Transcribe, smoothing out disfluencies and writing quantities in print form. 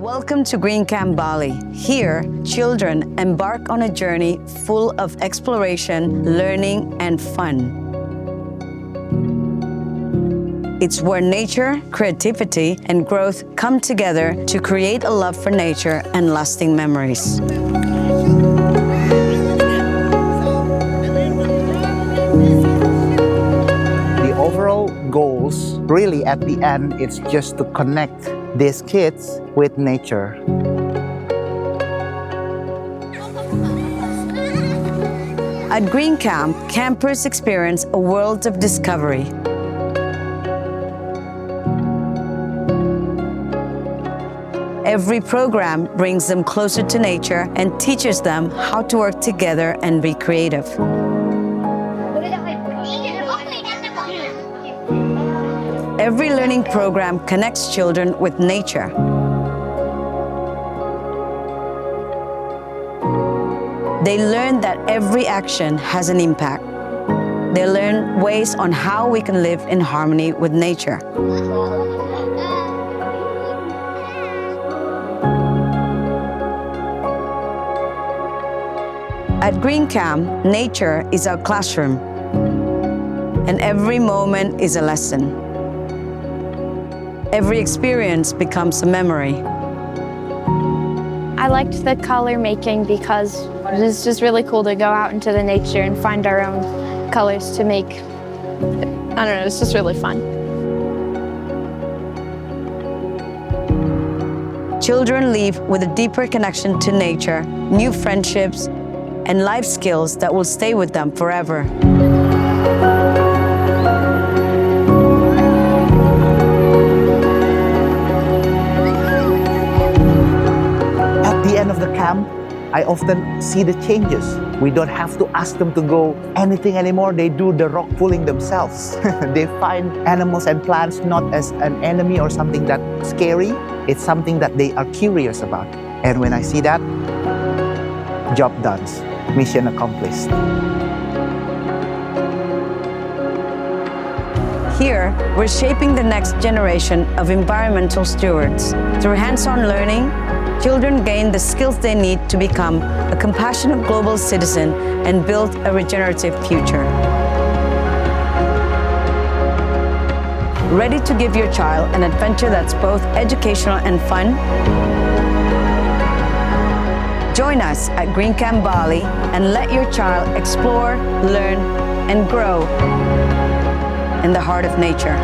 Welcome to Green Camp Bali. Here, children embark on a journey full of exploration, learning, and fun. It's where nature, creativity, and growth come together to create a love for nature and lasting memories. The overall goals, really at the end, it's just to connect these kids with nature. At Green Camp, campers experience a world of discovery. Every program brings them closer to nature and teaches them how to work together and be creative. Every learning program connects children with nature. They learn that every action has an impact. They learn ways on how we can live in harmony with nature. At Green Camp, nature is our classroom, and every moment is a lesson. Every experience becomes a memory. I liked the color making because it's just really cool to go out into the nature and find our own colors to make. I don't know, it's just really fun. Children leave with a deeper connection to nature, new friendships, and life skills that will stay with them forever. At the end of the camp, I often see the changes. We don't have to ask them to go anything anymore. They do the rock pulling themselves. They find animals and plants not as an enemy or something that's scary. It's something that they are curious about. And when I see that, job done. Mission accomplished. Here, we're shaping the next generation of environmental stewards. Through hands-on learning, children gain the skills they need to become a compassionate global citizen and build a regenerative future. Ready to give your child an adventure that's both educational and fun? Join us at Green Camp Bali and let your child explore, learn, and grow in the heart of nature.